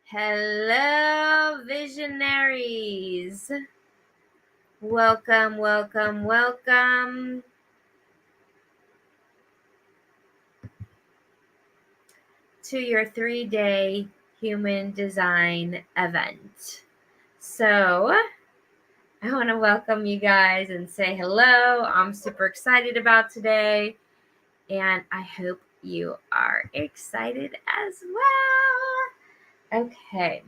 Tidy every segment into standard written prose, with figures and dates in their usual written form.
Hello, visionaries. Welcome, welcome, welcome to your 3-day human design event. So, I want to welcome you guys and say hello. I'm super excited about today, and I hope you are excited as well. Okay.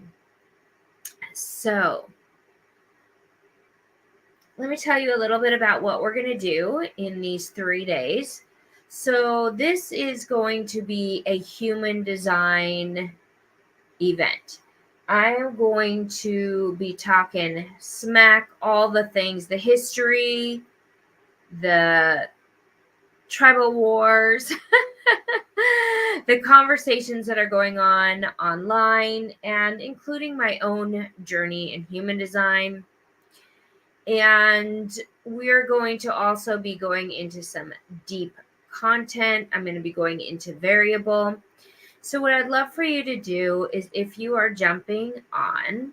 So, let me tell you a little bit about what we're going to do in these 3 days. So this is going to be a human design event. I am going to be talking smack all the things, the history, the tribal wars, the conversations that are going on online, and including my own journey in human design. And we're going to also be going into some deep content. I'm going to be going into variable. So what I'd love for you to do is, if you are jumping on,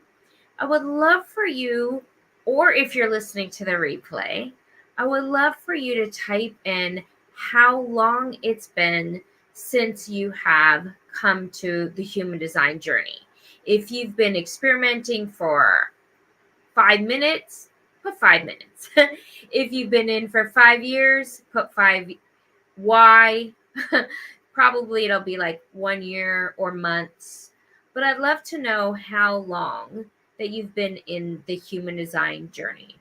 I would love for you, or if you're listening to the replay, I would love for you to type in how long it's been since you have come to the human design journey. If you've been experimenting for 5 minutes, put 5 minutes. If you've been in for 5 years, put 5. Why? Probably it'll be like 1 year or months. But I'd love to know how long that you've been in the human design journey.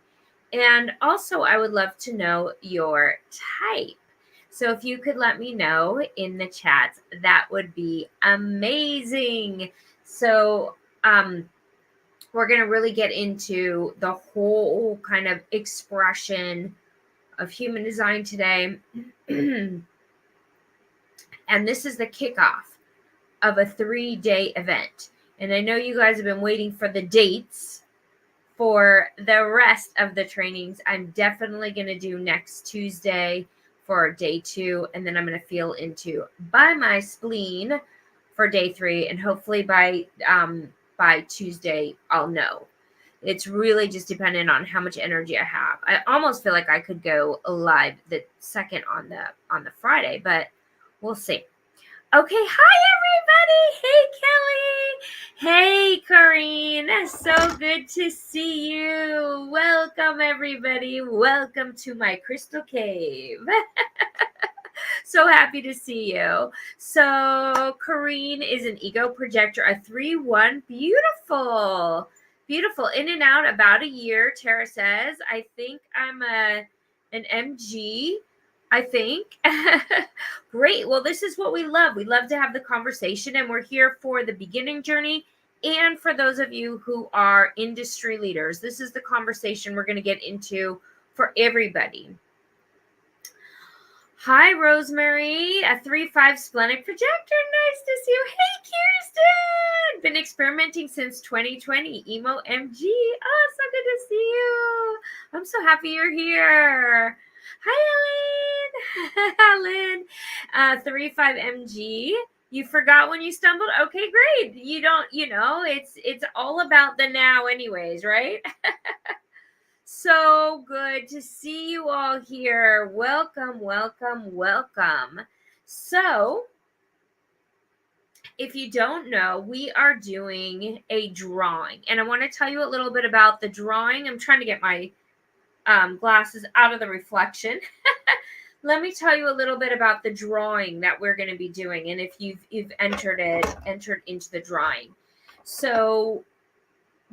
And also, I would love to know your type. So if you could let me know in the chat, that would be amazing. So, we're going to really get into the whole kind of expression of human design today. And this is the kickoff of a 3-day event. And I know you guys have been waiting for the dates for the rest of the trainings. I'm definitely going to do next Tuesday for day 2. And then I'm going to feel into By My Spleen for day 3. And hopefully by Tuesday, I'll know. It's really just dependent on how much energy I have. I almost feel like I could go live the second on the Friday, but we'll see. Okay, hi everybody. Hey Kelly. Hey Corrine. So good to see you. Welcome everybody. Welcome to my crystal cave. So happy to see you. So Corrine is an ego projector, a 3-1. Beautiful. Beautiful. In and out about a year, Tara says. I think I'm an MG. I think. Great. Well, this is what we love. We love to have the conversation, and we're here for the beginning journey. And for those of you who are industry leaders, this is the conversation we're going to get into for everybody. Hi, Rosemary, a 3-5 splenic projector. Nice to see you. Hey, Kirsten. Been experimenting since 2020. Emo MG. Oh, so good to see you. I'm so happy you're here. Hi, Ellen. 3-5 MG. You forgot when you stumbled? Okay, great. You don't, it's all about the now anyways, right? So good to see you all here. Welcome, welcome, welcome. So, if you don't know, we are doing a drawing. And I want to tell you a little bit about the drawing. I'm trying to get my glasses out of the reflection. Let me tell you a little bit about the drawing that we're going to be doing. And if you've entered into the drawing. So,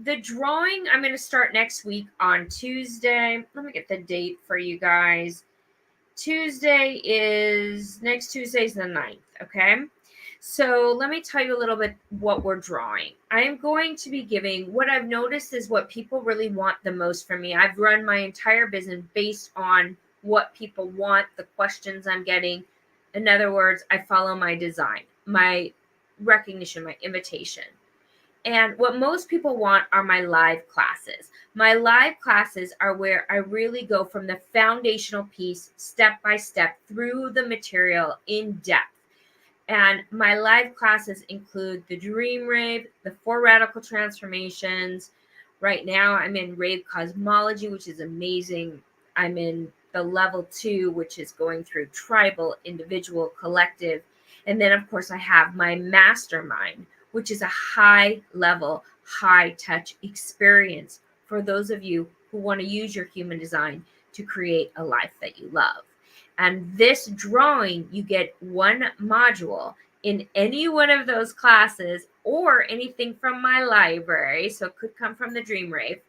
the drawing, I'm going to start next week on Tuesday. Let me get the date for you guys. Next Tuesday is the 9th, okay? So let me tell you a little bit what we're drawing. I am going to be giving, what I've noticed is what people really want the most from me. I've run my entire business based on what people want, the questions I'm getting. In other words, I follow my design, my recognition, my invitation. And what most people want are my live classes. My live classes are where I really go from the foundational piece, step by step, through the material in depth. And my live classes include the Dream Rave, the 4 Radical Transformations. Right now, I'm in Rave Cosmology, which is amazing. I'm in the level 2, which is going through tribal, individual, collective. And then, of course, I have my mastermind, which is a high level, high touch experience for those of you who want to use your human design to create a life that you love. And this drawing, you get one module in any one of those classes or anything from my library. So it could come from the Dream Rave.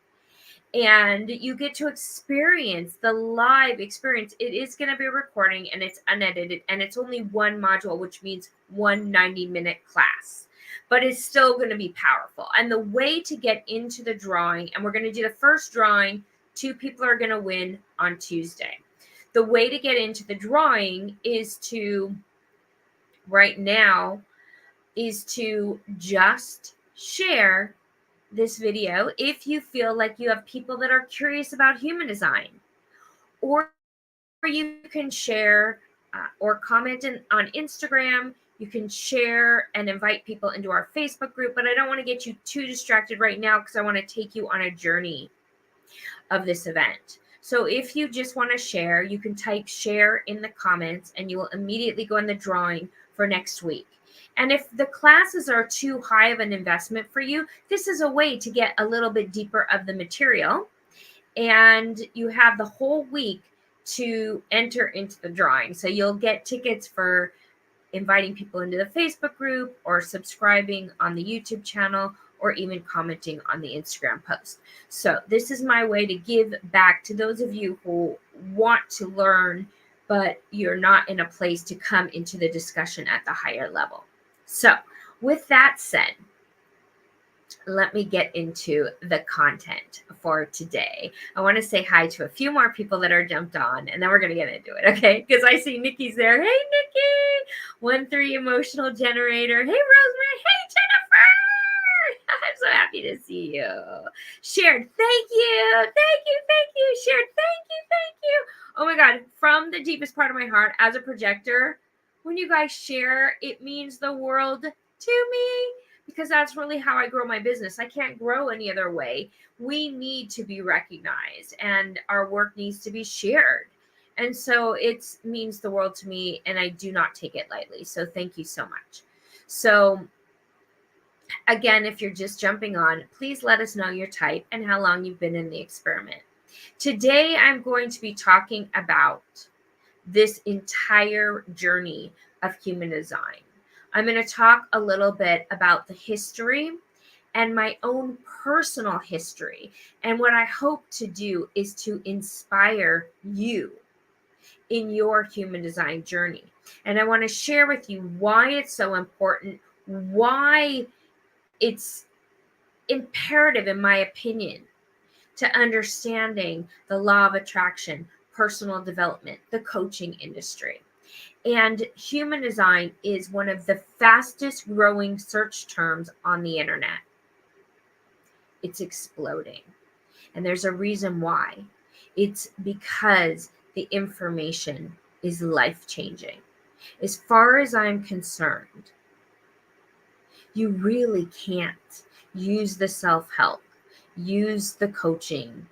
And you get to experience the live experience. It is going to be a recording and it's unedited. And it's only one module, which means one 90-minute class. But it's still going to be powerful. And the way to get into the drawing, and we're going to do the first drawing, 2 people are going to win on Tuesday. The way to get into the drawing is to, right now, is to just share this video if you feel like you have people that are curious about human design. Or you can share or comment on Instagram. You can share and invite people into our Facebook group, but I don't want to get you too distracted right now because I want to take you on a journey of this event. So if you just want to share, you can type share in the comments and you will immediately go in the drawing for next week. And if the classes are too high of an investment for you, this is a way to get a little bit deeper of the material. And you have the whole week to enter into the drawing. So you'll get tickets for inviting people into the Facebook group or subscribing on the YouTube channel or even commenting on the Instagram post. So this is my way to give back to those of you who want to learn, but you're not in a place to come into the discussion at the higher level. So with that said, let me get into the content for today. I want to say hi to a few more people that are jumped on, and then we're going to get into it, okay? Because I see Nikki's there. Hey, Nikki! 1-3 emotional generator. Hey, Rosemary. Hey, Jennifer! I'm so happy to see you. Shared. Thank you. Thank you. Thank you. Shared. Thank you. Thank you. Oh my God. From the deepest part of my heart, as a projector, when you guys share, it means the world to me. Because that's really how I grow my business. I can't grow any other way. We need to be recognized and our work needs to be shared. And so it means the world to me and I do not take it lightly. So thank you so much. So again, if you're just jumping on, please let us know your type and how long you've been in the experiment. Today, I'm going to be talking about this entire journey of human design. I'm going to talk a little bit about the history and my own personal history. And what I hope to do is to inspire you in your human design journey. And I want to share with you why it's so important, why it's imperative, in my opinion, to understanding the law of attraction, personal development, the coaching industry. And human design is one of the fastest growing search terms on the internet. It's exploding. And there's a reason why. It's because the information is life-changing. As far as I'm concerned, you really can't use the self-help, use the coaching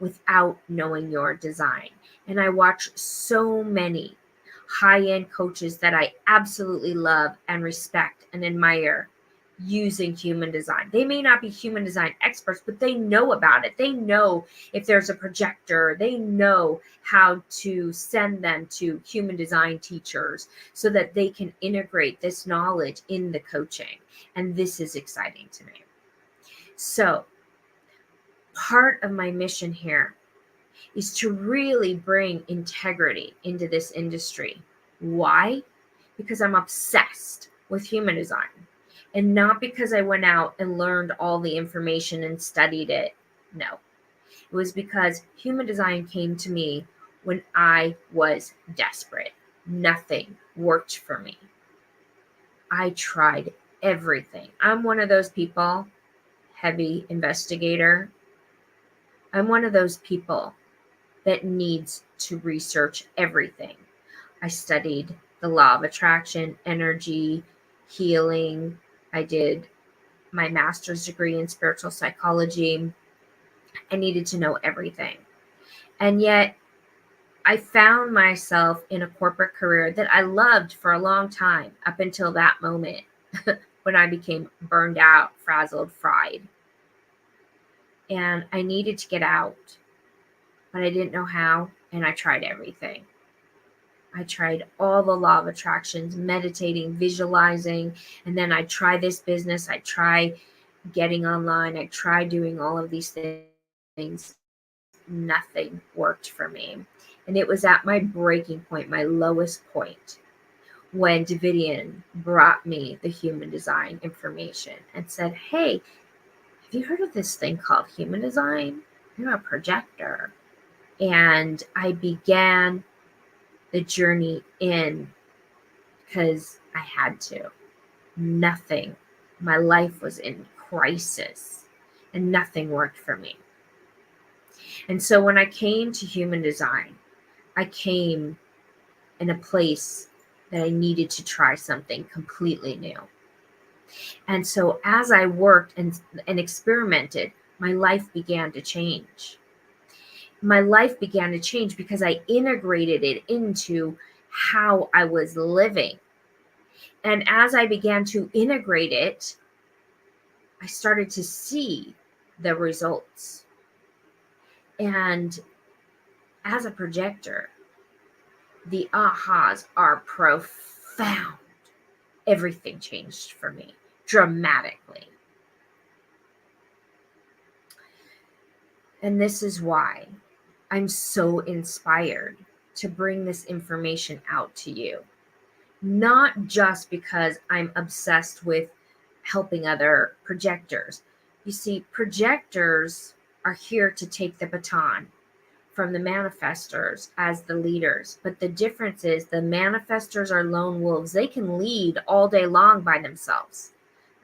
without knowing your design. And I watch so many high-end coaches that I absolutely love and respect and admire using human design. They may not be human design experts, but they know about it. They know if there's a projector, they know how to send them to human design teachers so that they can integrate this knowledge in the coaching. And this is exciting to me. So part of my mission here is to really bring integrity into this industry. Why? Because I'm obsessed with human design. And not because I went out and learned all the information and studied it. No. It was because human design came to me when I was desperate. Nothing worked for me. I tried everything. I'm one of those people, heavy investigator. I'm one of those people that needs to research everything. I studied the law of attraction, energy, healing. I did my master's degree in spiritual psychology. I needed to know everything. And yet I found myself in a corporate career that I loved for a long time up until that moment when I became burned out, frazzled, fried. And I needed to get out, but I didn't know how. And I tried everything. I tried all the law of attractions, meditating, visualizing, and then I try this business. I try getting online. I try doing all of these things. Nothing worked for me. And it was at my breaking point, my lowest point, when Davidian brought me the human design information and said, hey, have you heard of this thing called human design? You're a projector. And I began the journey in because I had to. Nothing. My life was in crisis and nothing worked for me. And so when I came to human design, I came in a place that I needed to try something completely new. And so as I worked and experimented, my life began to change. My life began to change because I integrated it into how I was living. And as I began to integrate it, I started to see the results. And as a projector, the ahas are profound. Everything changed for me dramatically. And this is why I'm so inspired to bring this information out to you. Not just because I'm obsessed with helping other projectors. You see, projectors are here to take the baton from the manifestors as the leaders. But the difference is the manifestors are lone wolves. They can lead all day long by themselves.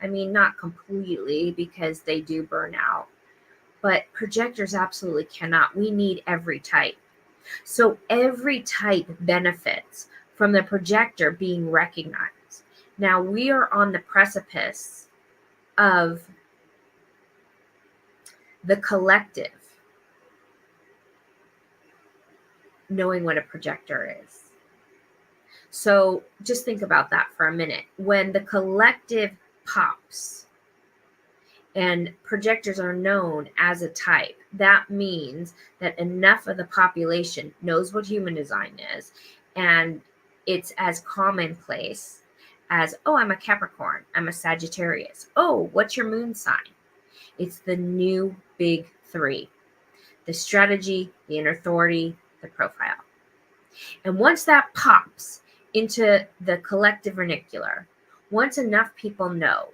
I mean, not completely, because they do burn out. But projectors absolutely cannot. We need every type. So every type benefits from the projector being recognized. Now we are on the precipice of the collective knowing what a projector is. So just think about that for a minute. When the collective pops and projectors are known as a type, that means that enough of the population knows what human design is, and it's as commonplace as, oh, I'm a Capricorn, I'm a Sagittarius. Oh, what's your moon sign? It's the new big three: the strategy, the inner authority, the profile. And once that pops into the collective vernacular, once enough people know,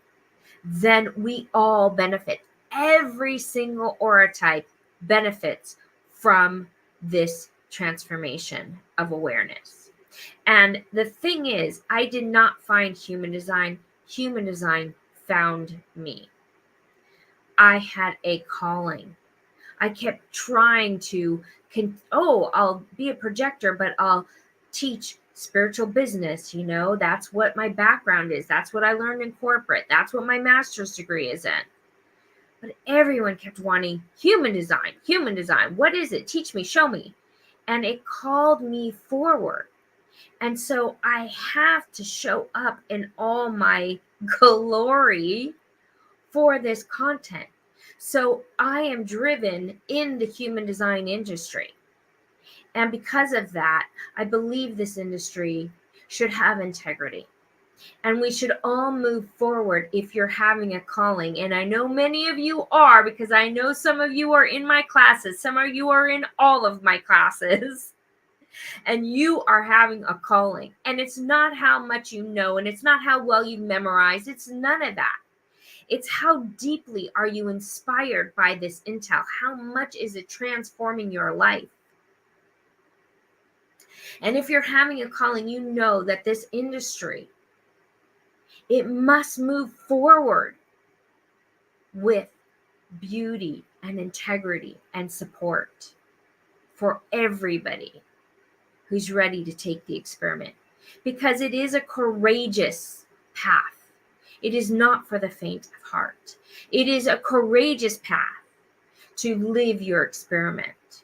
then we all benefit. Every single aura type benefits from this transformation of awareness. And the thing is, I did not find human design. Human design found me. I had a calling. I kept trying to, I'll be a projector, but I'll teach spiritual business. That's what my background is. That's what I learned in corporate. That's what my master's degree is in. But everyone kept wanting human design, human design. What is it? Teach me, show me. And it called me forward. And so I have to show up in all my glory for this content. So I am driven in the human design industry. And because of that, I believe this industry should have integrity. And we should all move forward if you're having a calling. And I know many of you are, because I know some of you are in my classes. Some of you are in all of my classes. And you are having a calling. And it's not how much you know, and it's not how well you memorize. It's none of that. It's how deeply are you inspired by this intel? How much is it transforming your life? And if you're having a calling, you know that this industry, it must move forward with beauty and integrity and support for everybody who's ready to take the experiment. because it is a courageous path. It is not for the faint of heart. It is a courageous path to live your experiment.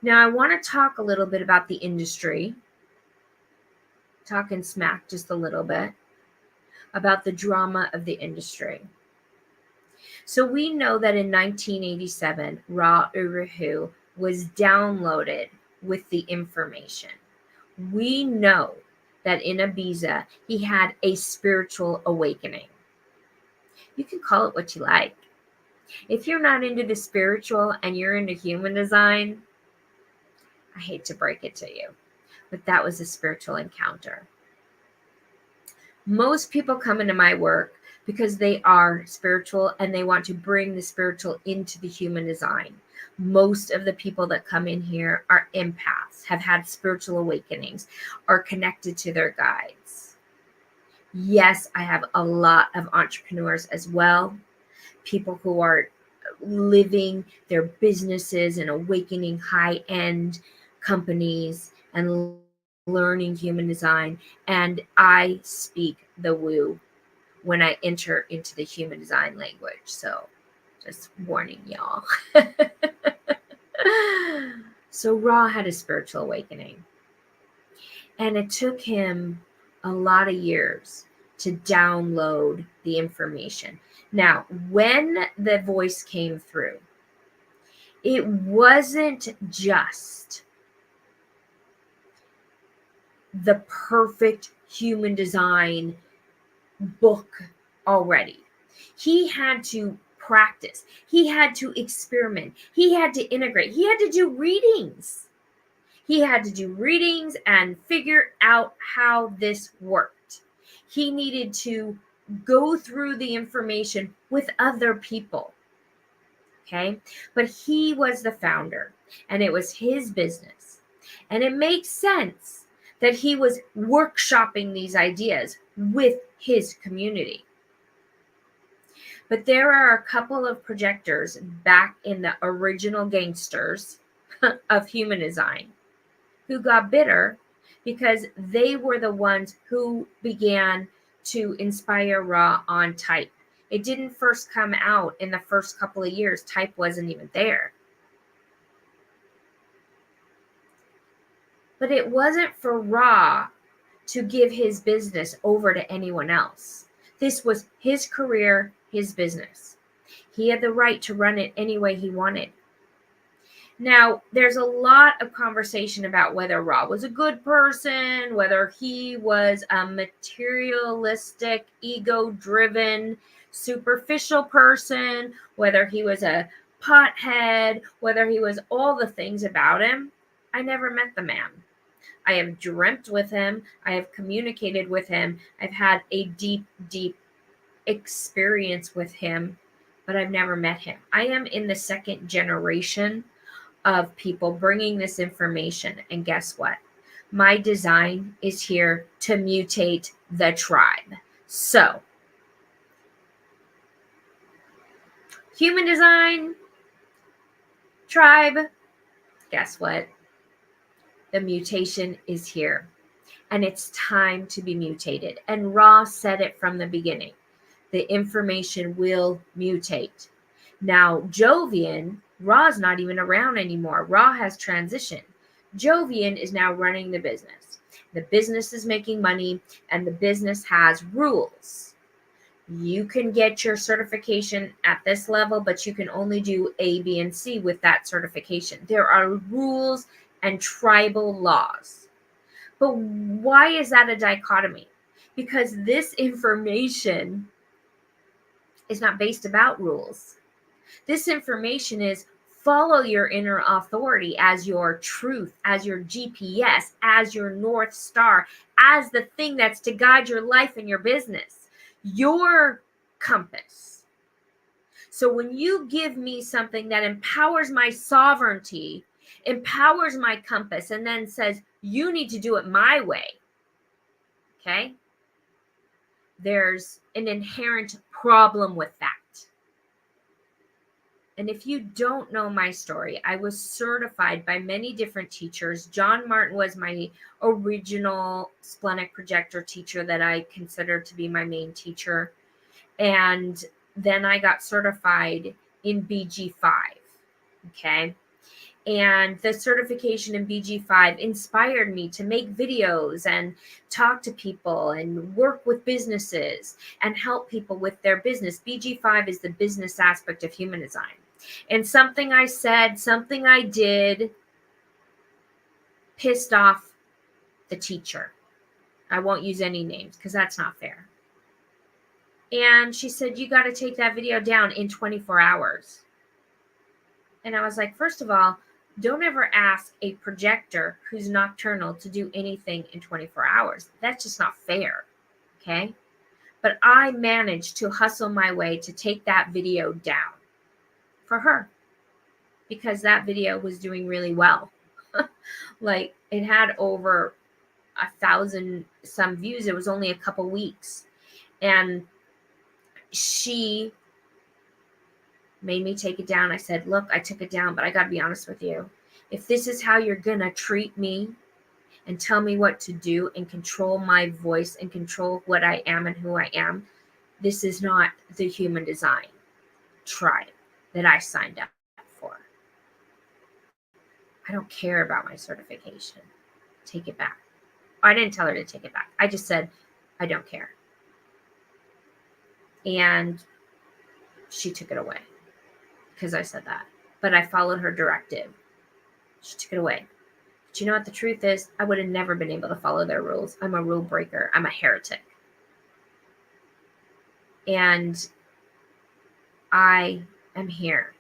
Now, I want to talk a little bit about the industry, talking smack just a little bit about the drama of the industry. So we know that in 1987, Ra Uru was downloaded with the information. We know that in Ibiza, he had a spiritual awakening. You can call it what you like. If you're not into the spiritual and you're into human design, I hate to break it to you, but that was a spiritual encounter. Most people come into my work because they are spiritual and they want to bring the spiritual into the human design. Most of the people that come in here are empaths, have had spiritual awakenings, are connected to their guides. Yes, I have a lot of entrepreneurs as well, people who are living their businesses and awakening high-end companies and learning human design. And I speak the woo when I enter into the human design language. So just warning y'all. So Ra had a spiritual awakening. And it took him a lot of years to download the information. Now, when the voice came through, it wasn't just the perfect human design book already. He had to practice. He had to experiment. He had to integrate. He had to do readings. He had to do readings and figure out how this worked. He needed to go through the information with other people. Okay? But he was the founder, and it was his business. And it makes sense that he was workshopping these ideas with his community. But there are a couple of projectors back in the original gangsters of human design who got bitter because they were the ones who began to inspire Ra on type. It didn't first come out in the first couple of years. Type wasn't even there. But it wasn't for Ra to give his business over to anyone else. This was his career, his business. He had the right to run it any way he wanted. Now, there's a lot of conversation about whether Ra was a good person, whether he was a materialistic, ego-driven, superficial person, whether he was a pothead, whether he was all the things about him. I never met the man. I have dreamt with him. I have communicated with him. I've had a deep, deep experience with him, but I've never met him. I am in the second generation of people bringing this information. And guess what? My design is here to mutate the tribe. So, human design, tribe, guess what? The mutation is here. And it's time to be mutated. And Ra said it from the beginning. The information will mutate. Now, Jovian, Ra's not even around anymore. Ra has transitioned. Jovian is now running the business. The business is making money, and the business has rules. You can get your certification at this level, but you can only do A, B, and C with that certification. There are rules and tribal laws. But why is that a dichotomy? Because this information is not based about rules. This information is follow your inner authority as your truth, as your GPS, as your North Star, as the thing that's to guide your life and your business, your compass. So when you give me something that empowers my sovereignty, empowers my compass, and then says, you need to do it my way, okay? There's an inherent problem with that. And if you don't know my story, I was certified by many different teachers. John Martin was my original splenic projector teacher that I considered to be my main teacher. And then I got certified in BG5. Okay. And the certification in BG5 inspired me to make videos and talk to people and work with businesses and help people with their business. BG5 is the business aspect of human design. And something I said, something I did, pissed off the teacher. I won't use any names because that's not fair. And she said, you got to take that video down in 24 hours. And I was like, first of all, don't ever ask a projector who's nocturnal to do anything in 24 hours. That's just not fair. Okay. But I managed to hustle my way to take that video down for her because that video was doing really well. Like it had over 1,000 some views. It was only a couple weeks. And she made me take it down. I said, look, I took it down, but I got to be honest with you. If this is how you're going to treat me and tell me what to do and control my voice and control what I am and who I am, this is not the human design tribe that I signed up for. I don't care about my certification. Take it back. I didn't tell her to take it back. I just said, I don't care. And she took it away because I said that. But I followed her directive. She took it away. But you know what the truth is? I would have never been able to follow their rules. I'm a rule breaker. I'm a heretic. And I am here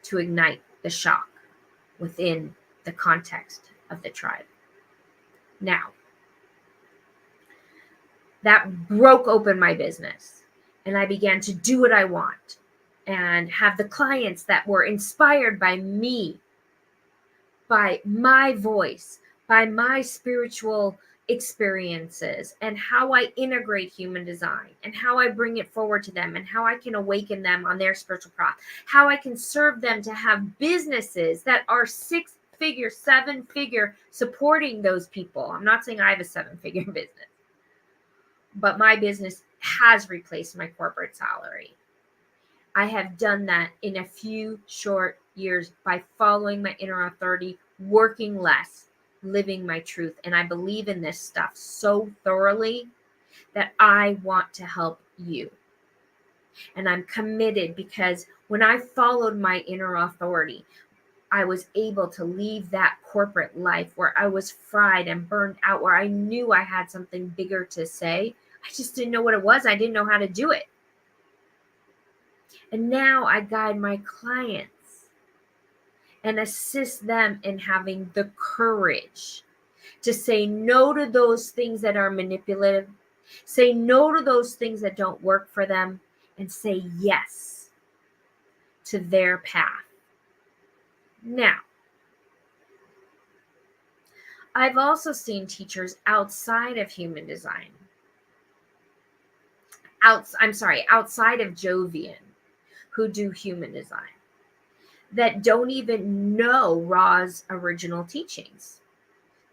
to ignite the shock within the context of the tribe. Now, that broke open my business and I began to do what I want and have the clients that were inspired by me, by my voice, by my spiritual experiences and how I integrate human design and how I bring it forward to them and how I can awaken them on their spiritual path, how I can serve them to have businesses that are 6-figure, 7-figure, supporting those people. I'm not saying I have a 7-figure business, but my business has replaced my corporate salary. I have done that in a few short years by following my inner authority, working less, living my truth. And I believe in this stuff so thoroughly that I want to help you. And I'm committed because when I followed my inner authority, I was able to leave that corporate life where I was fried and burned out, where I knew I had something bigger to say. I just didn't know what it was. I didn't know how to do it. And now I guide my clients and assist them in having the courage to say no to those things that are manipulative, say no to those things that don't work for them, and say yes to their path. Now, I've also seen teachers outside of human design, outside of Jovian, who do human design, that don't even know Ra's original teachings.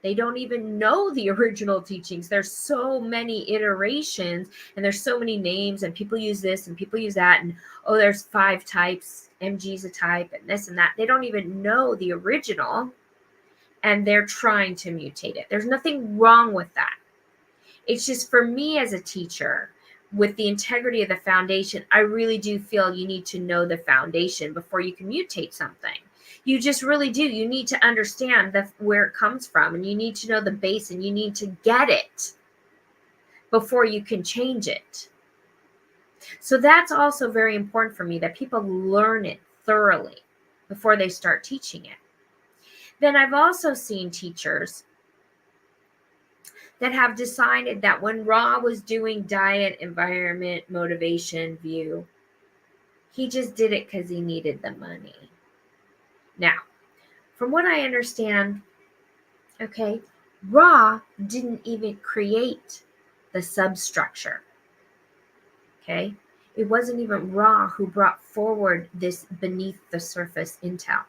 They don't even know the original teachings. There's so many iterations and there's so many names and people use this and people use that. And, oh, there's 5 types. MG's a type and this and that. They don't even know the original and they're trying to mutate it. There's nothing wrong with that. It's just for me as a teacher, with the integrity of the foundation, I really do feel you need to know the foundation before you can mutate something. You just really do. You need to understand where it comes from, and you need to know the base, and you need to get it before you can change it. So that's also very important for me, that people learn it thoroughly before they start teaching it. Then I've also seen teachers that have decided that when Ra was doing diet, environment, motivation, view, he just did it because he needed the money. Now, from what I understand, okay, Ra didn't even create the substructure. Okay, It wasn't even Ra who brought forward this beneath the surface intel.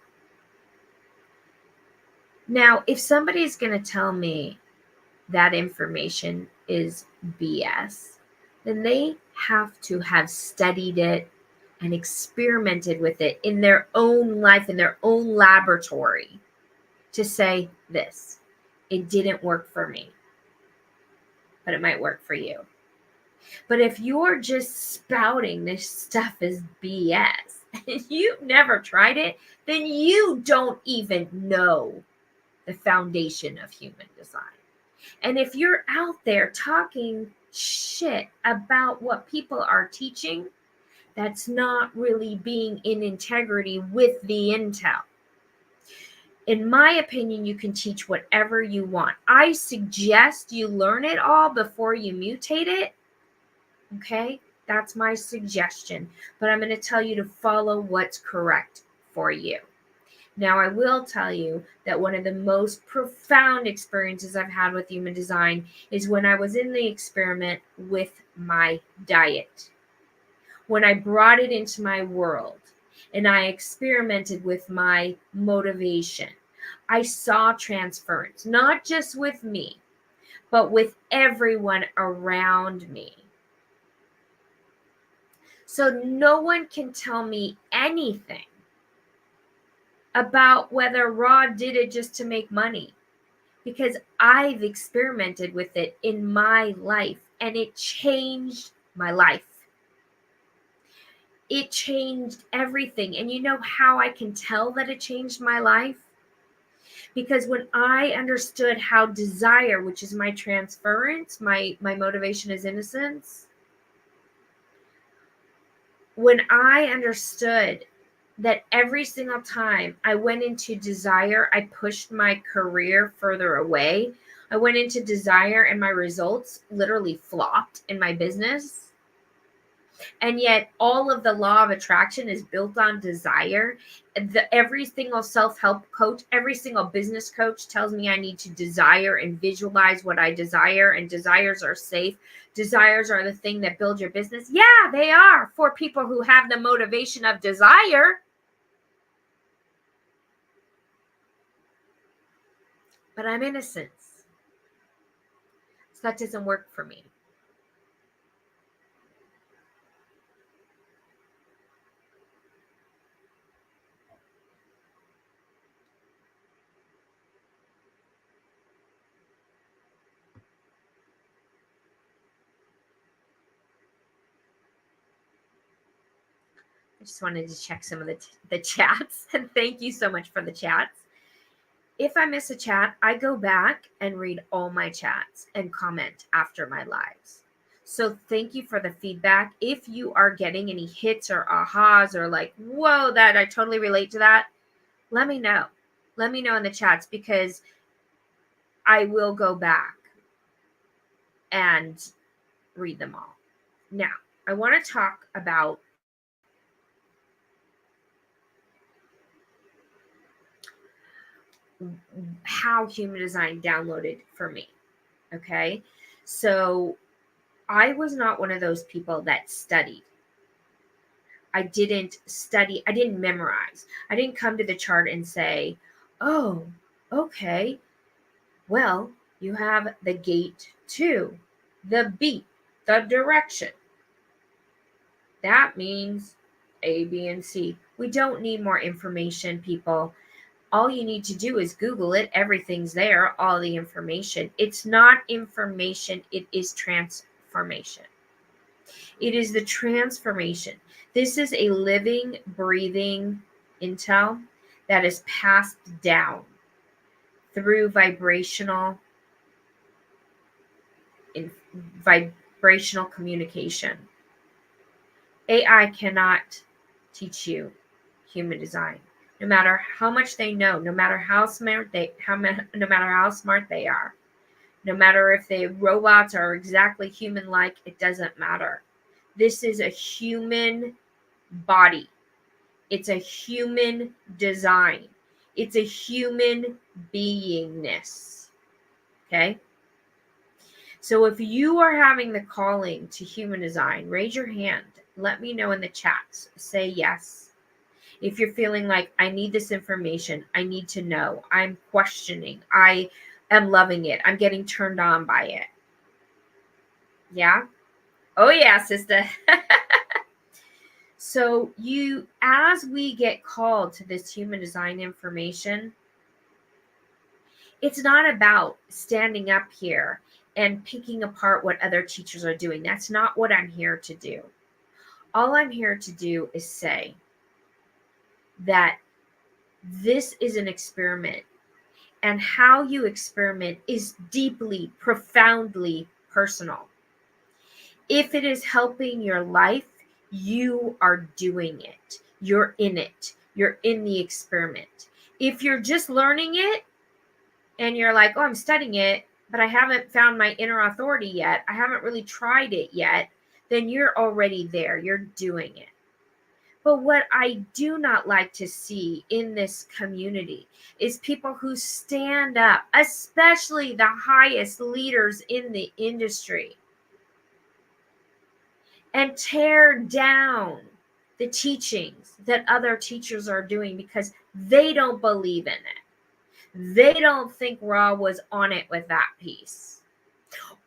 Now, if somebody's going to tell me that information is BS, then they have to have studied it and experimented with it in their own life, in their own laboratory, to say this. It didn't work for me, but it might work for you. But if you're just spouting this stuff is BS and you've never tried it, then you don't even know the foundation of human design. And if you're out there talking shit about what people are teaching, that's not really being in integrity with the intel. In my opinion, you can teach whatever you want. I suggest you learn it all before you mutate it. Okay? That's my suggestion. But I'm going to tell you to follow what's correct for you. Now, I will tell you that one of the most profound experiences I've had with human design is when I was in the experiment with my diet. When I brought it into my world and I experimented with my motivation, I saw transference, not just with me, but with everyone around me. So no one can tell me anything about whether Ra did it just to make money, because I've experimented with it in my life and it changed my life. It changed everything. And you know how I can tell that it changed my life? Because when I understood how desire, which is my transference, my motivation is innocence, when I understood that every single time I went into desire, I pushed my career further away. I went into desire and my results literally flopped in my business. And yet all of the law of attraction is built on desire. Every single self-help coach, every single business coach tells me I need to desire and visualize what I desire. And desires are safe. Desires are the thing that build your business. Yeah, they are for people who have the motivation of desire. But I'm innocence. So that doesn't work for me. I just wanted to check some of the chats. And thank you so much for the chats. If I miss a chat, I go back and read all my chats and comment after my lives. So thank you for the feedback. If you are getting any hits or ahas or like, whoa, that I totally relate to that, let me know. Let me know in the chats, because I will go back and read them all. Now, I want to talk about how human design downloaded for me. Okay. So I was not one of those people that studied. I didn't study. I didn't memorize. I didn't come to the chart and say, oh, okay, well, you have the gate 2, the beat, the direction. That means A, B, and C. We don't need more information, people. All you need to do is Google it. Everything's there, all the information. It's not information, it is transformation. It is the transformation. This is a living, breathing intel that is passed down through vibrational communication. AI cannot teach you human design. No matter how much they know, no matter how smart they are, no matter if the robots are exactly human-like, it doesn't matter. This is a human body. It's a human design. It's a human beingness. Okay? So if you are having the calling to human design, raise your hand let me know in the chats. Say yes. If you're feeling like, I need this information, I need to know, I'm questioning, I am loving it, I'm getting turned on by it. Yeah? Oh yeah, sister. So as we get called to this human design information, it's not about standing up here and picking apart what other teachers are doing. That's not what I'm here to do. All I'm here to do is say that this is an experiment, and how you experiment is deeply, profoundly personal. If it is helping your life, you are doing it. You're in it. You're in the experiment. If you're just learning it and you're like, oh, I'm studying it, but I haven't found my inner authority yet, I haven't really tried it yet, then you're already there. You're doing it. But what I do not like to see in this community is people who stand up, especially the highest leaders in the industry, and tear down the teachings that other teachers are doing because they don't believe in it. They don't think Ra was on it with that piece.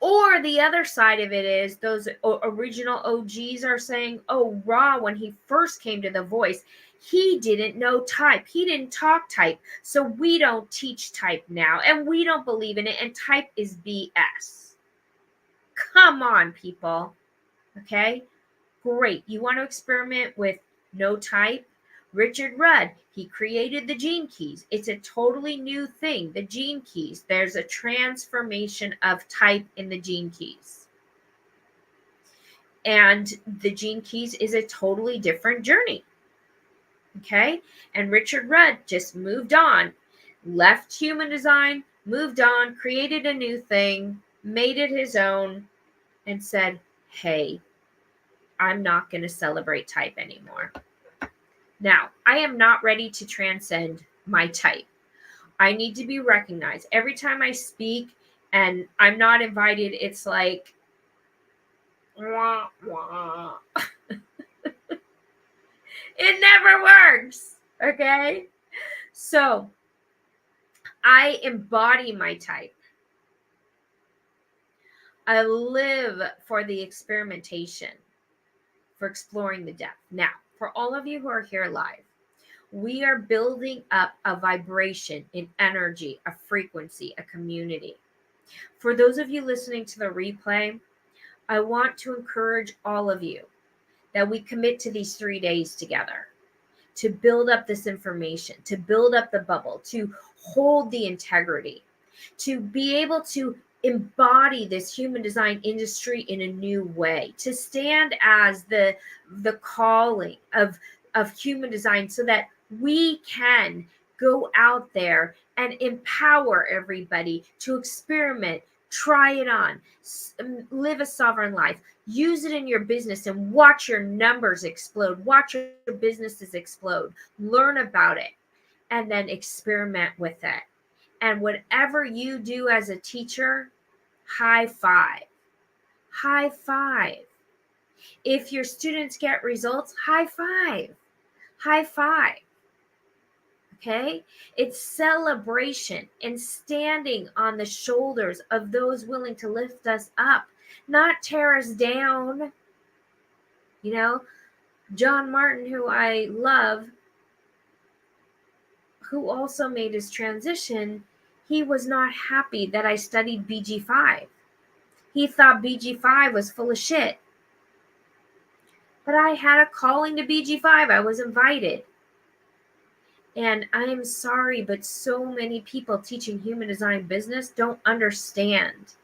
Or the other side of it is those original OGs are saying, oh, Ra, when he first came to The Voice, he didn't know type. He didn't talk type. So we don't teach type now. And we don't believe in it. And type is BS. Come on, people. Okay? Great. You want to experiment with no type? Richard Rudd, he created the gene keys. It's a totally new thing, the gene keys. There's a transformation of type in the gene keys. And the gene keys is a totally different journey. Okay? And Richard Rudd just moved on, left human design, moved on, created a new thing, made it his own, and said, hey, I'm not going to celebrate type anymore. Now, I am not ready to transcend my type. I need to be recognized. Every time I speak and I'm not invited, it's like, wah, wah. It never works. Okay? So, I embody my type. I live for the experimentation, for exploring the depth. Now, for all of you who are here live, we are building up a vibration, an energy, a frequency, a community. For those of you listening to the replay, I want to encourage all of you that we commit to these 3 days together to build up this information, to build up the bubble, to hold the integrity, to be able to embody this human design industry in a new way, to stand as the calling of human design so that we can go out there and empower everybody to experiment, try it on, live a sovereign life, use it in your business and watch your numbers explode, watch your businesses explode, learn about it, and then experiment with it. And whatever you do as a teacher, high five. High five. If your students get results, high five. High five. Okay? It's celebration and standing on the shoulders of those willing to lift us up, not tear us down. You know, John Martin, who I love, who also made his transition, he was not happy that I studied BG5. He thought BG5 was full of shit. But I had a calling to BG5. I was invited. And I am sorry, but so many people teaching human design business don't understand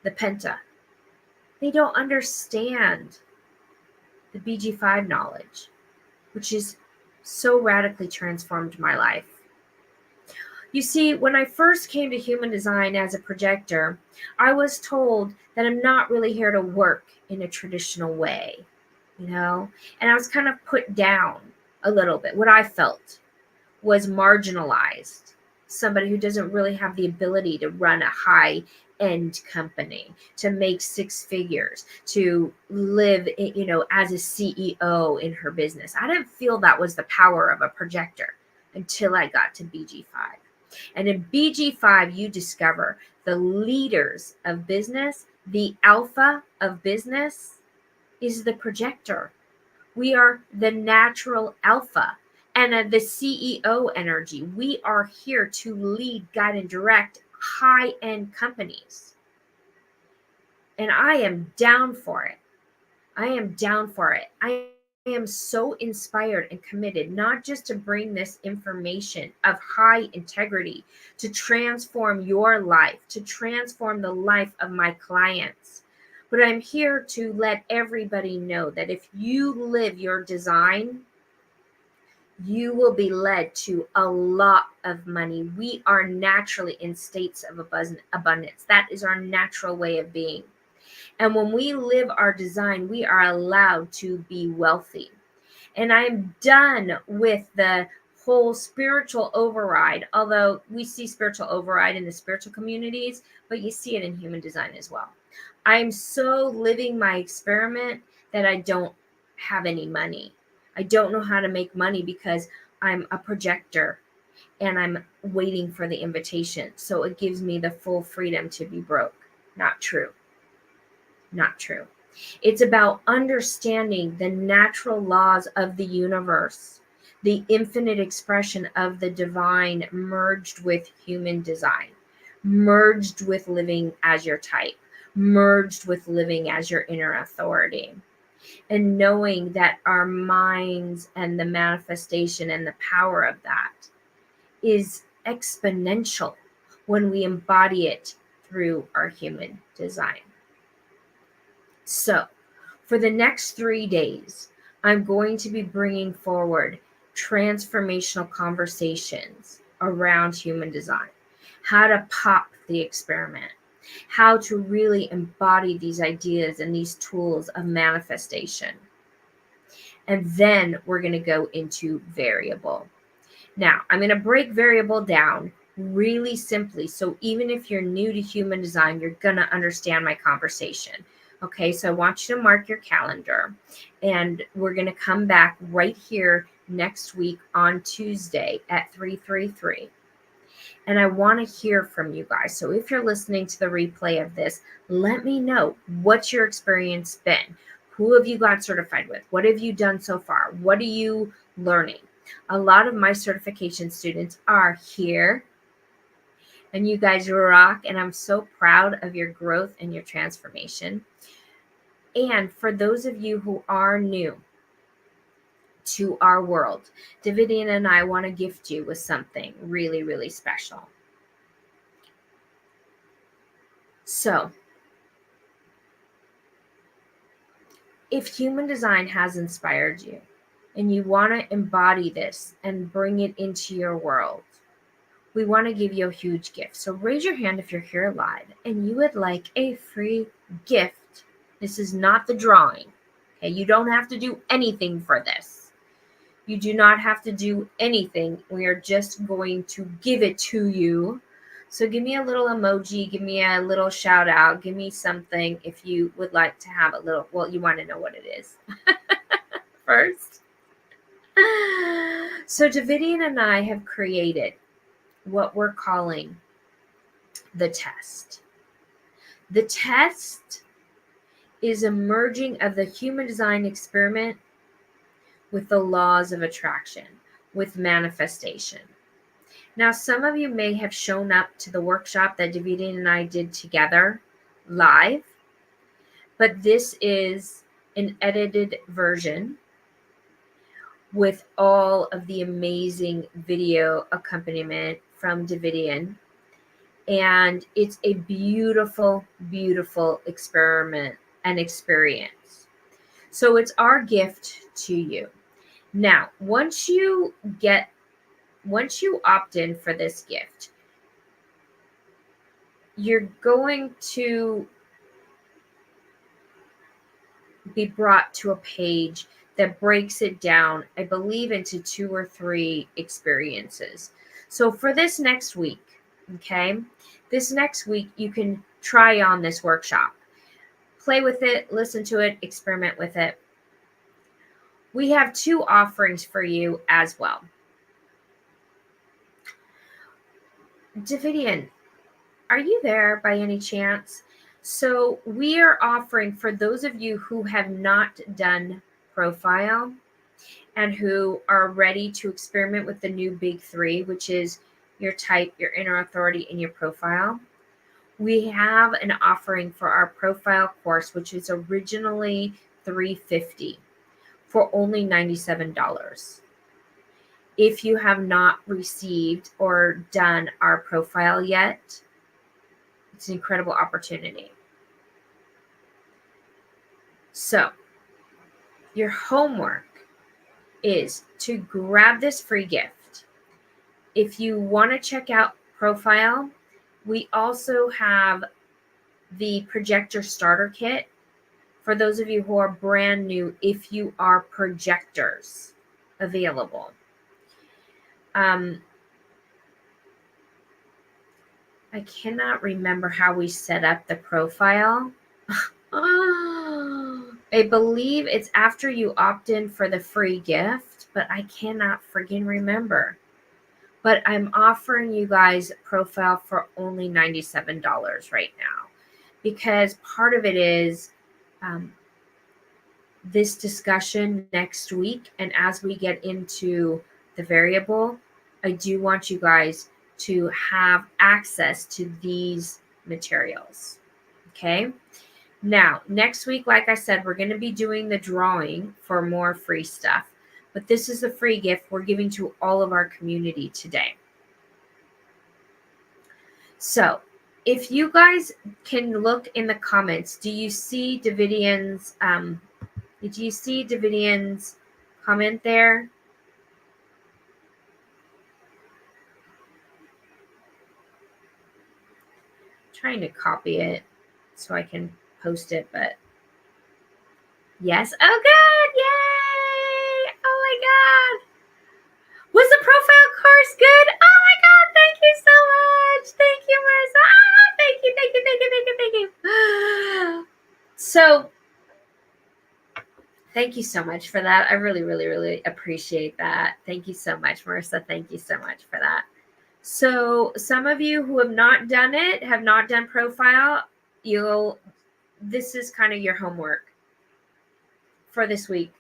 the Penta. They don't understand the BG5 knowledge, which is so radically transformed my life. You see, when I first came to human design as a projector, I was told that I'm not really here to work in a traditional way, you know, and I was kind of put down a little bit. What I felt was marginalized, somebody who doesn't really have the ability to run a high end company, to make six figures, to live, as a CEO in her business. I didn't feel that was the power of a projector until I got to BG5. And in BG5, you discover the leaders of business, the alpha of business is the projector. We are the natural alpha and the CEO energy. We are here to lead, guide, and direct high-end companies. And I am down for it. I am down for it. I am so inspired and committed, not just to bring this information of high integrity to transform your life, to transform the life of my clients, but I'm here to let everybody know that if you live your design, you will be led to a lot of money. We are naturally in states of abundance. That is our natural way of being. And when we live our design, we are allowed to be wealthy. And I'm done with the whole spiritual override, although we see spiritual override in the spiritual communities, but you see it in human design as well. I'm so living my experiment that I don't have any money. I don't know how to make money because I'm a projector and I'm waiting for the invitation. So it gives me the full freedom to be broke. Not true. Not true. It's about understanding the natural laws of the universe, the infinite expression of the divine merged with human design, merged with living as your type, merged with living as your inner authority. And knowing that our minds and the manifestation and the power of that is exponential when we embody it through our human design. So, for the next 3 days, I'm going to be bringing forward transformational conversations around human design, how to pop the experiment, how to really embody these ideas and these tools of manifestation. And then we're going to go into variable. Now, I'm going to break variable down really simply. So even if you're new to human design, you're going to understand my conversation. Okay, so I want you to mark your calendar, and we're going to come back right here next week on Tuesday at 3:33. And I want to hear from you guys. So if you're listening to the replay of this, let me know, what's your experience been? Who have you got certified with? What have you done so far? What are you learning? A lot of my certification students are here, and you guys rock, and I'm so proud of your growth and your transformation. And for those of you who are new to our world, Davidian and I want to gift you with something really, really special. So, if human design has inspired you and you want to embody this and bring it into your world, we want to give you a huge gift. So raise your hand if you're here live and you would like a free gift. This is not the drawing. Okay, you don't have to do anything for this. You do not have to do anything. We are just going to give it to you. So give me a little emoji, give me a little shout out, give me something if you would like to have a little, well, you want to know what it is first. So Davidian and I have created what we're calling the test. The test is a merging of the human design experiment with the laws of attraction, with manifestation. Now, some of you may have shown up to the workshop that Davidian and I did together live, but this is an edited version with all of the amazing video accompaniment from Davidian. And it's a beautiful, beautiful experiment and experience. So it's our gift to you. Now, once you opt in for this gift, you're going to be brought to a page that breaks it down, I believe, into 2 or 3 experiences. So for this next week, okay, this next week, you can try on this workshop. Play with it, listen to it, experiment with it. We have 2 offerings for you as well. Davidian, are you there by any chance? So we are offering, for those of you who have not done profile and who are ready to experiment with the new big 3, which is your type, your inner authority, and your profile, we have an offering for our profile course, which is originally $350 for only $97. If you have not received or done our profile yet, it's an incredible opportunity. So your homework is to grab this free gift. If you want to check out profile, we also have the projector starter kit for those of you who are brand new, if you are projectors, available. I cannot remember how we set up the profile. I believe it's after you opt in for the free gift, but I cannot friggin' remember. But I'm offering you guys profile for only $97 right now, because part of it is this discussion next week. And as we get into the variable, I do want you guys to have access to these materials. Okay. Now, next week, like I said, we're going to be doing the drawing for more free stuff. But this is a free gift we're giving to all of our community today. So if you guys can look in the comments, do you see Davidian's comment there? I'm trying to copy it so I can post it, but yes. Oh, good. Yay. Oh my God. Was the profile course good? Oh my God. Thank you so much. Thank you, Marissa. Thank you. So thank you so much for that. I really, really, really appreciate that. Thank you so much, Marissa. Thank you so much for that. So some of you who have not done it, have not done profile, this is kind of your homework for this week.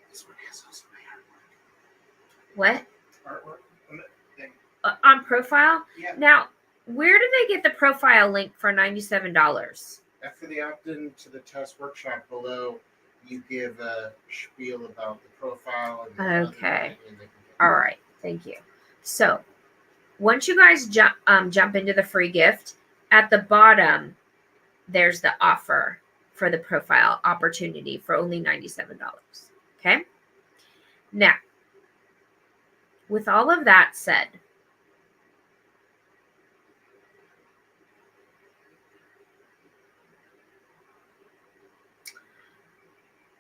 This one has also my artwork. What? Artwork. On profile? Yeah. Now, where do they get the profile link for $97? After they opt in to the test workshop below, you give a spiel about the profile. And okay. All right. Thank you. So once you guys jump into the free gift, at the bottom, there's the offer for the profile opportunity for only $97. Okay. Now, with all of that said,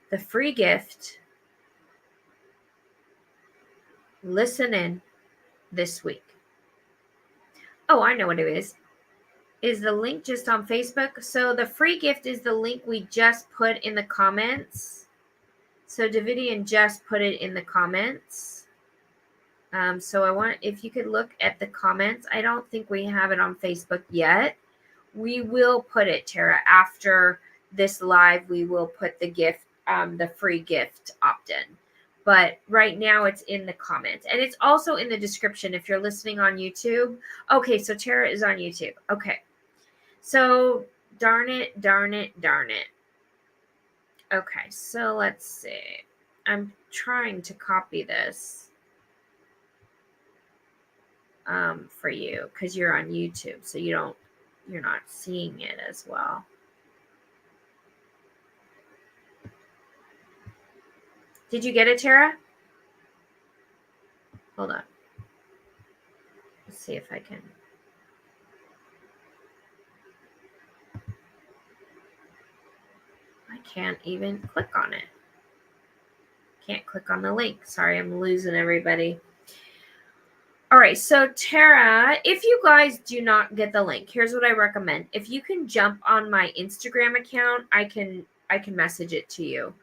the free gift, listen in this week. Oh, I know what it is. Is the link just on Facebook? So the free gift is the link we just put in the comments. So Davidian just put it in the comments. So I want, if you could look at the comments. I don't think we have it on Facebook yet. We will put it, Tara, after this live. We will put the gift, the free gift opt-in. But right now it's in the comments. And it's also in the description if you're listening on YouTube. Okay, so Tara is on YouTube. Okay. So darn it. Okay, so let's see. I'm trying to copy this for you because you're on YouTube, so you're not seeing it as well. Did you get it, Tara? Hold on. Let's see if I can. I can't even click on it. Can't click on the link. Sorry, I'm losing everybody. All right, so Tara, if you guys do not get the link, here's what I recommend. If you can jump on my Instagram account, I can message it to you.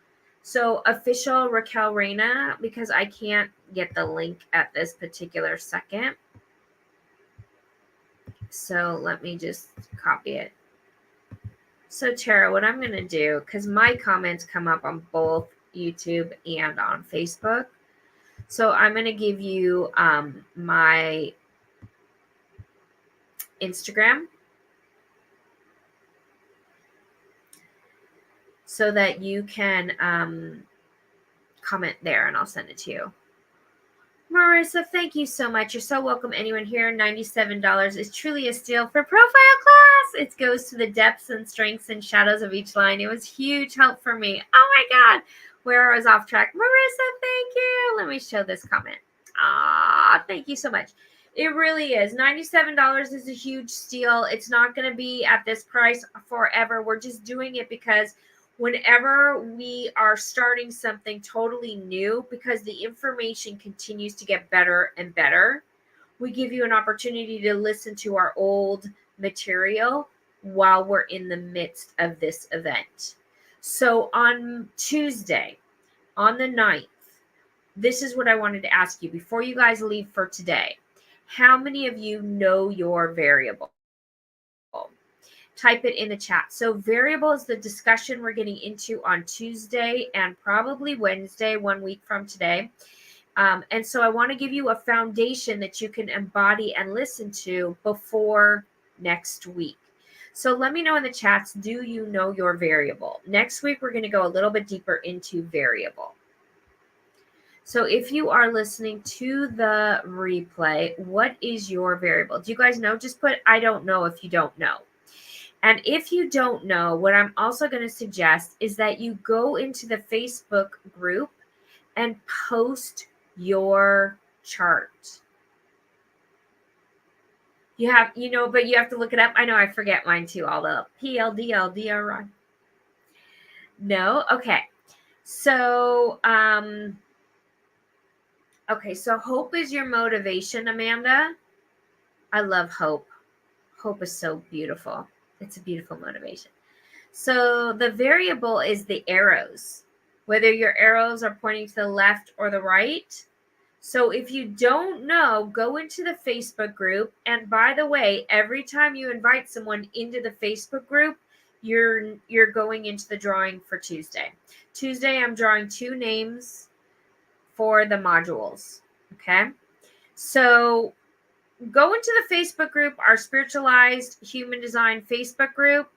So official Raquel Reina, because I can't get the link at this particular second. So let me just copy it. So Tara, what I'm going to do, because my comments come up on both YouTube and on Facebook. So I'm going to give you my Instagram so that you can comment there, and I'll send it to you. Marissa, thank you so much. You're so welcome. Anyone here? $97 is truly a steal for profile class. It goes to the depths and strengths and shadows of each line. It was huge help for me. Oh my God. Where I was off track. Marissa, thank you. Let me show this comment. Thank you so much. It really is. $97 is a huge steal. It's not going to be at this price forever. We're just doing it because whenever we are starting something totally new, because the information continues to get better and better, we give you an opportunity to listen to our old material while we're in the midst of this event. So on Tuesday, on the 9th, this is what I wanted to ask you before you guys leave for today. How many of you know your variable? Type it in the chat. So variable is the discussion we're getting into on Tuesday and probably Wednesday, 1 week from today. And so I want to give you a foundation that you can embody and listen to before next week. So let me know in the chats, do you know your variable? Next week, we're going to go a little bit deeper into variable. So if you are listening to the replay, what is your variable? Do you guys know? Just put, I don't know if you don't know. And if you don't know, what I'm also going to suggest is that you go into the Facebook group and post your chart. But you have to look it up. I know I forget mine too, all the PLDL, DRI. No? Okay. So, so hope is your motivation, Amanda. I love hope. Hope is so beautiful. It's a beautiful motivation. So the variable is the arrows, whether your arrows are pointing to the left or the right. So if you don't know, go into the Facebook group. And by the way, every time you invite someone into the Facebook group, you're going into the drawing for Tuesday. Tuesday, I'm drawing 2 names for the modules. Okay. So go into the Facebook group, our Spiritualized Human Design Facebook group.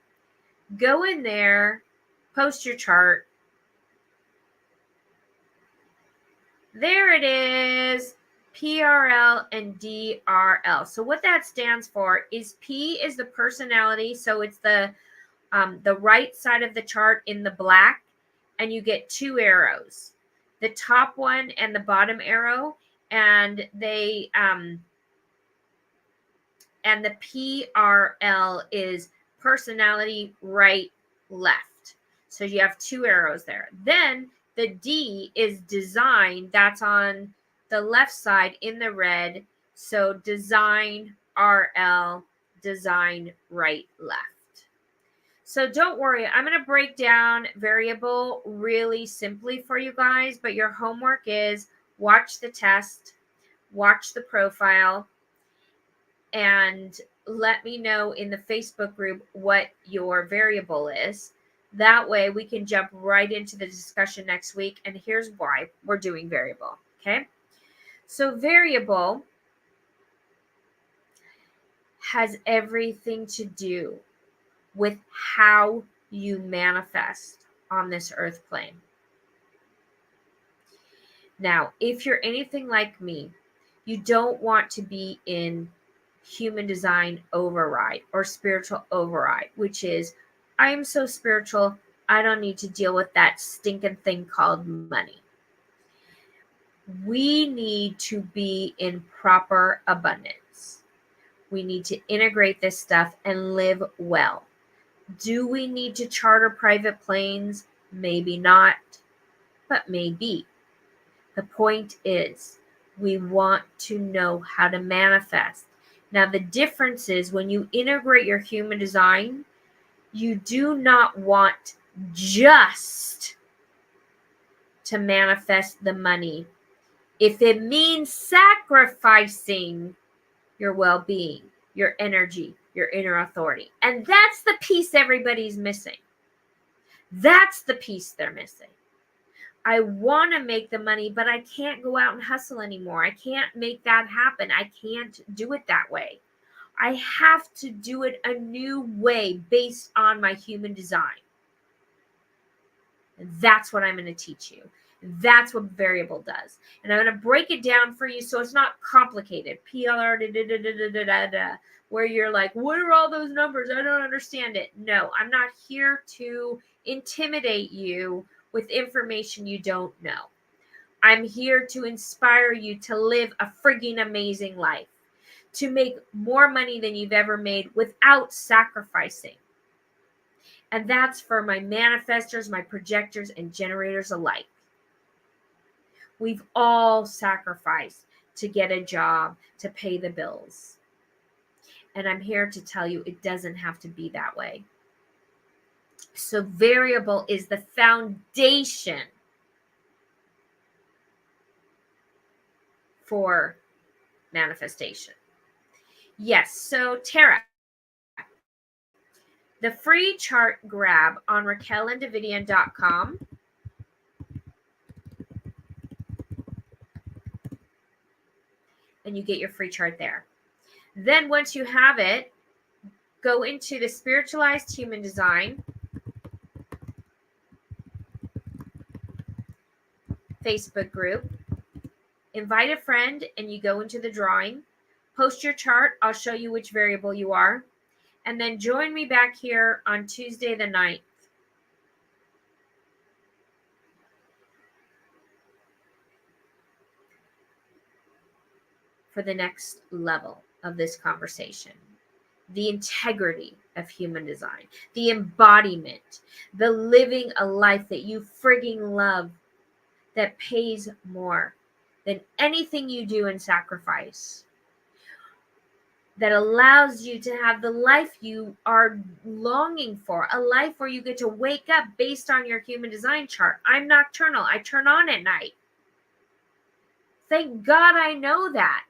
Go in there, post your chart. There it is, PRL and DRL. So what that stands for is P is the personality. So it's the right side of the chart in the black, and you get 2 arrows, the top one and the bottom arrow, and they and the PRL is personality, right, left. So you have 2 arrows there. Then the D is design. That's on the left side in the red. So design, RL, design, right, left. So don't worry. I'm going to break down variable really simply for you guys, but your homework is watch the test, watch the profile, and let me know in the Facebook group what your variable is. That way we can jump right into the discussion next week. And here's why we're doing variable. Okay. So variable has everything to do with how you manifest on this earth plane. Now, if you're anything like me, you don't want to be in human design override or spiritual override, which is, I am so spiritual, I don't need to deal with that stinking thing called money. We need to be in proper abundance. We need to integrate this stuff and live well. Do we need to charter private planes? Maybe not, but maybe. The point is, We want to know how to manifest. Now, the difference is when you integrate your human design, you do not want just to manifest the money. If it means sacrificing your well-being, your energy, your inner authority. And that's the piece everybody's missing. That's the piece they're missing. I want to make the money, but I can't go out and hustle anymore. I can't make that happen. I can't do it that way. I have to do it a new way based on my human design. And that's what I'm going to teach you. That's what variable does. And I'm going to break it down for you so it's not complicated. PLR, where you're like, what are all those numbers? I don't understand it. No, I'm not here to intimidate you with information you don't know. I'm here to inspire you to live a frigging amazing life, to make more money than you've ever made without sacrificing. And that's for my manifestors, my projectors, and generators alike. We've all sacrificed to get a job, to pay the bills. And I'm here to tell you it doesn't have to be that way. So variable is the foundation for manifestation. Yes, so Tara, the free chart grab on raquelanddavidian.com. And you get your free chart there. Then once you have it, go into the Spiritualized Human Design Facebook group, invite a friend, and you go into the drawing, post your chart. I'll show you which variable you are, and then join me back here on Tuesday the 9th. For the next level of this conversation. The integrity of human design, the embodiment, the living a life that you frigging love, that pays more than anything you do in sacrifice, that allows you to have the life you are longing for, a life where you get to wake up based on your human design chart. I'm nocturnal. I turn on at night. Thank God I know that.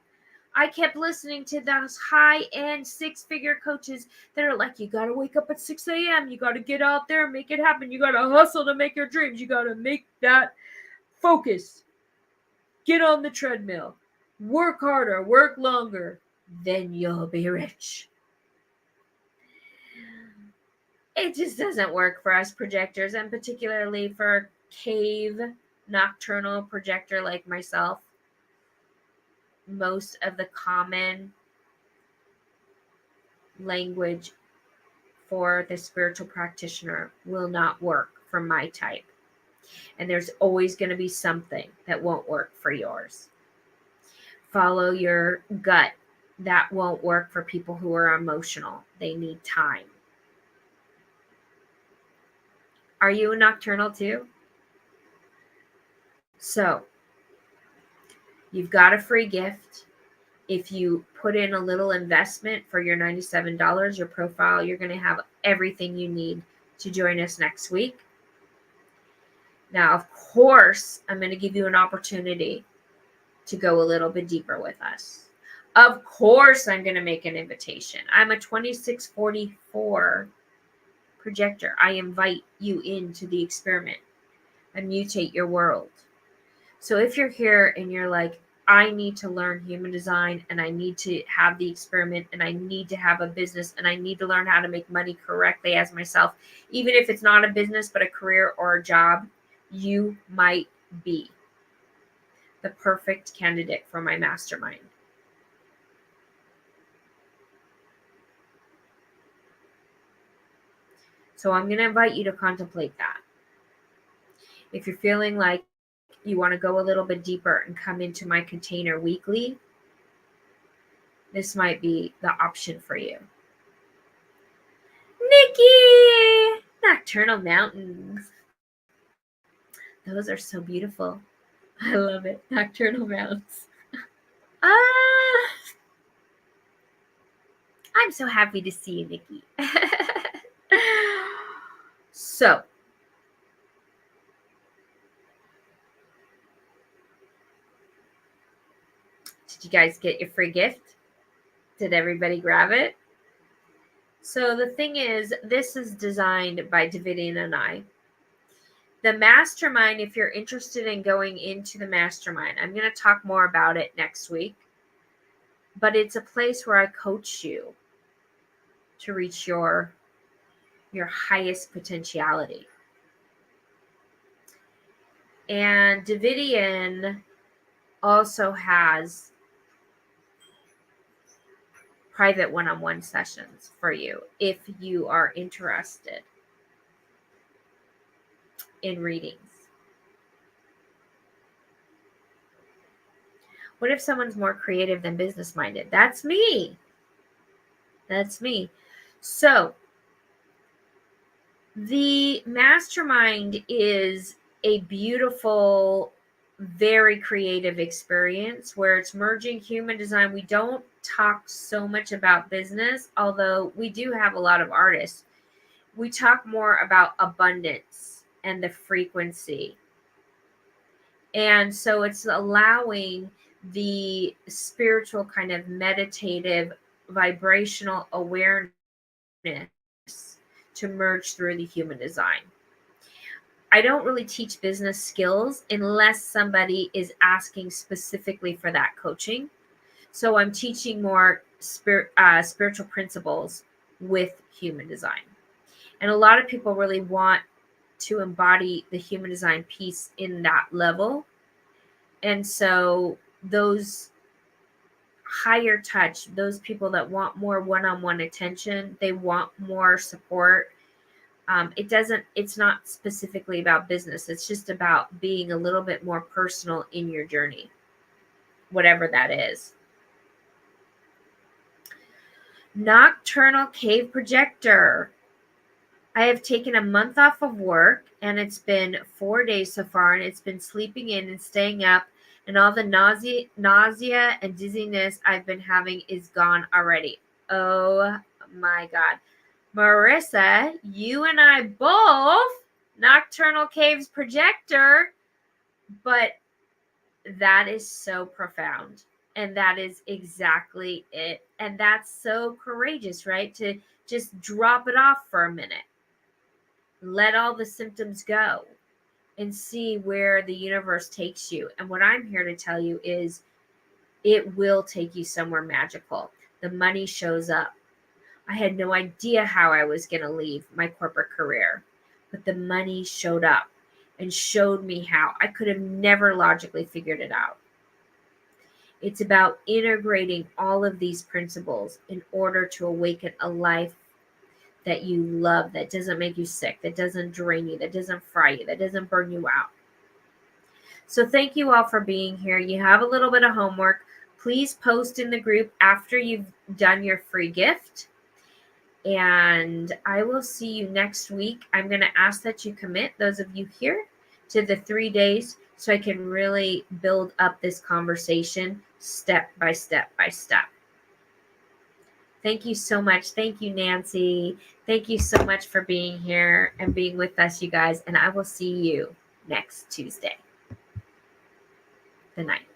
I kept listening to those high-end six-figure coaches that are like, you got to wake up at 6 a.m. You got to get out there and make it happen. You got to hustle to make your dreams. You got to make that focus. Get on the treadmill. Work harder. Work longer. Then you'll be rich. It just doesn't work for us projectors, and particularly for cave nocturnal projector like myself. Most of the common language for the spiritual practitioner will not work for my type. And there's always going to be something that won't work for yours. Follow your gut. That won't work for people who are emotional. They need time. Are you a nocturnal too? So, you've got a free gift. If you put in a little investment for your $97, your profile, you're going to have everything you need to join us next week. Now, of course, I'm going to give you an opportunity to go a little bit deeper with us. Of course, I'm going to make an invitation. I'm a 2644 projector. I invite you into the experiment and mutate your world. So if you're here and you're like, I need to learn human design, and I need to have the experiment, and I need to have a business, and I need to learn how to make money correctly as myself, even if it's not a business, but a career or a job, you might be the perfect candidate for my mastermind. So I'm going to invite you to contemplate that. If you're feeling like you want to go a little bit deeper and come into my container weekly, this might be the option for you. Nikki! Nocturnal mountains. Those are so beautiful. I love it. Nocturnal mountains. I'm so happy to see you, Nikki. So, did you guys get your free gift? Did everybody grab it? So the thing is, this is designed by Davidian and I. The mastermind, if you're interested in going into the mastermind, I'm going to talk more about it next week. But it's a place where I coach you to reach your highest potentiality. And Davidian also has private one-on-one sessions for you if you are interested in readings. What if someone's more creative than business minded? That's me. That's me. So the mastermind is a beautiful, very creative experience where it's merging human design. We don't talk so much about business, although we do have a lot of artists. We talk more about abundance and the frequency. And so it's allowing the spiritual kind of meditative vibrational awareness to merge through the human design. I don't really teach business skills unless somebody is asking specifically for that coaching. So I'm teaching more spiritual principles with human design. And a lot of people really want to embody the human design piece in that level. And so those higher touch, those people that want more one-on-one attention, they want more support. It's not specifically about business. It's just about being a little bit more personal in your journey, whatever that is. Nocturnal cave projector. I have taken a month off of work and it's been 4 days so far, and it's been sleeping in and staying up, and all the nausea and dizziness I've been having is gone already. Oh my God. Marissa, you and I both Nocturnal Caves projector, but that is so profound. And that is exactly it. And that's so courageous, right? To just drop it off for a minute. Let all the symptoms go and see where the universe takes you. And what I'm here to tell you is it will take you somewhere magical. The money shows up. I had no idea how I was going to leave my corporate career, but the money showed up and showed me how. I could have never logically figured it out. It's about integrating all of these principles in order to awaken a life that you love, that doesn't make you sick, that doesn't drain you, that doesn't fry you, that doesn't burn you out. So thank you all for being here. You have a little bit of homework. Please post in the group after you've done your free gift. And I will see you next week. I'm going to ask that you commit, those of you here, to the 3 days so I can really build up this conversation step by step by step. Thank you so much. Thank you, Nancy. Thank you so much for being here and being with us, you guys. And I will see you next Tuesday. Good night.